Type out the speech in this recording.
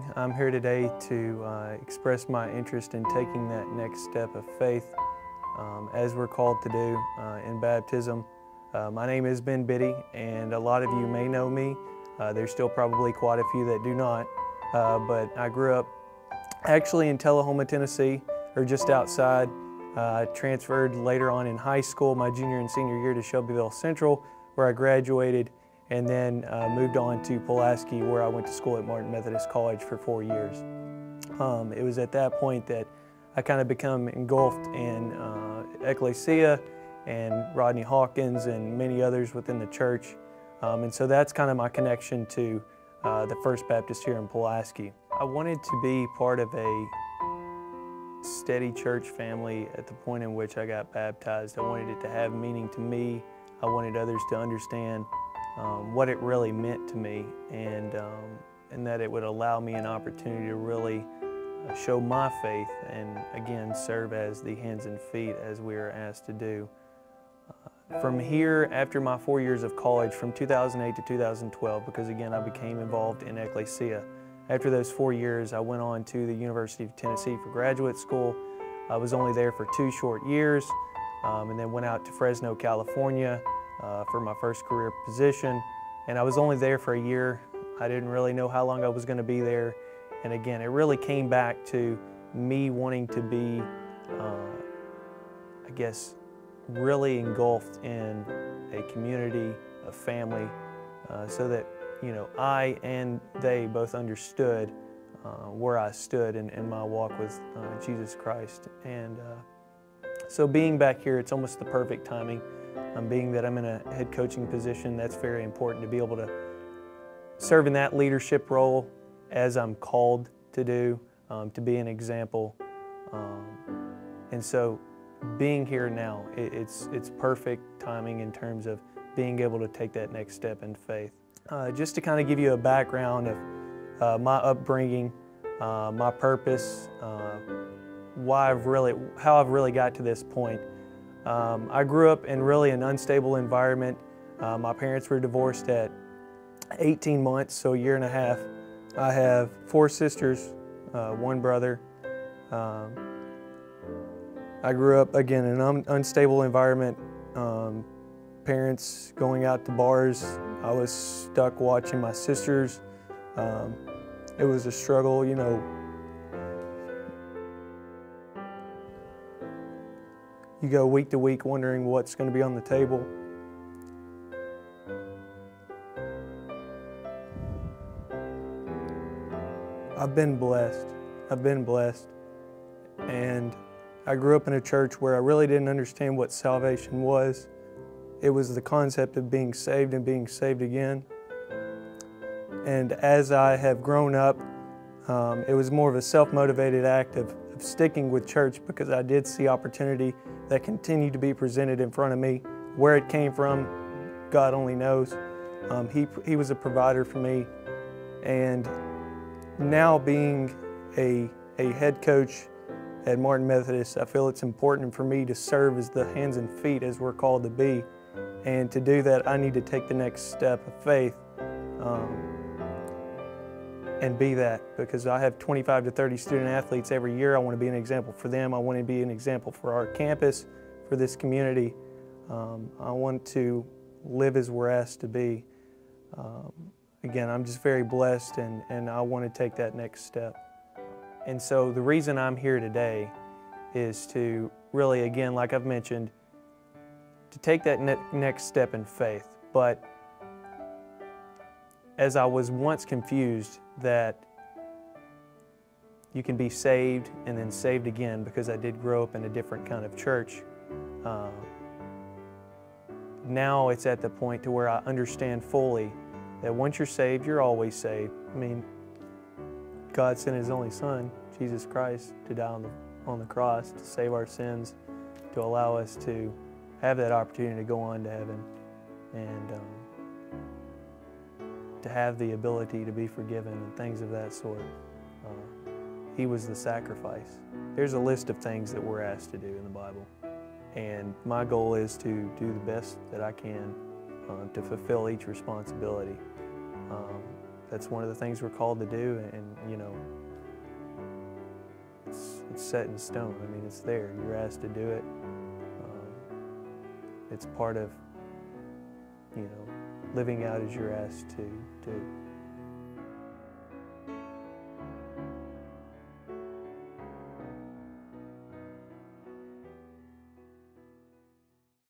morning. I'm here today to express my interest in taking that next step of faith as we're called to do in baptism. My name is Biddy, and a lot of you may know me. There's still probably quite a few that do not, but I grew up actually in Tullahoma, Tennessee, or just outside. I transferred later on in high school, my junior and senior year, to Shelbyville Central, where I graduated, and then moved on to Pulaski, where I went to school at Martin Methodist College for 4 years. It was at that point that I kind of become engulfed in ecclesia and Rodney Hawkins and many others within the church. And so that's kind of my connection to the First Baptist here in Pulaski. I wanted to be part of a steady church family at the point in which I got baptized. I wanted it to have meaning to me. I wanted others to understand what it really meant to me, and that it would allow me an opportunity to really show my faith and again serve as the hands and feet as we are asked to do. From here, after my 4 years of college, from 2008 to 2012, because again I became involved in ecclesia, after those 4 years I went on to the University of Tennessee for graduate school. I was only there for 2 short years, and then went out to Fresno, California for my first career position, and I was only there for a year. I didn't really know how long I was going to be there, and again it really came back to me wanting to be, I guess, really engulfed in a community, a family, so that I and they both understood where I stood in my walk with Jesus Christ. And so being back here, it's almost the perfect timing. Being that I'm in a head coaching position, that's very important to be able to serve in that leadership role as I'm called to do, to be an example. And so being here now, it's perfect timing in terms of being able to take that next step in faith. Just to kind of give you a background of my upbringing, my purpose, how I've really got to this point. I grew up in really an unstable environment. My parents were divorced at 18 months, so a year and a half. I have 4 sisters, 1 brother. I grew up, again, in an unstable environment. Parents going out to bars. I was stuck watching my sisters. It was a struggle, You go week to week wondering what's going to be on the table. I've been blessed. And I grew up in a church where I really didn't understand what salvation was. It was the concept of being saved and being saved again. And as I have grown up, it was more of a self-motivated act of sticking with church, because I did see opportunity that continued to be presented in front of me. Where it came from, God only knows. He was a provider for me. And now being a head coach at Martin Methodist, I feel it's important for me to serve as the hands and feet as we're called to be. And to do that, I need to take the next step of faith and be that, because I have 25 to 30 student athletes every year. I want to be an example for them. I want to be an example for our campus, for this community. I want to live as we're asked to be. Again, I'm just very blessed, and I want to take that next step. And so the reason I'm here today is to really, again, like I've mentioned, to take that next step in faith. But as I was once confused that you can be saved and then saved again, because I did grow up in a different kind of church, now it's at the point to where I understand fully that once you're saved, you're always saved. I mean, God sent His only Son, Jesus Christ, to die on the cross to save our sins, to allow us to have that opportunity to go on to heaven, and to have the ability to be forgiven and things of that sort. He was the sacrifice. There's a list of things that we're asked to do in the Bible, and my goal is to do the best that I can to fulfill each responsibility. that's one of the things we're called to do, and you know, it's set in stone. I mean, it's there. You're asked to do it. It's part of, you know, living out as you're asked to do.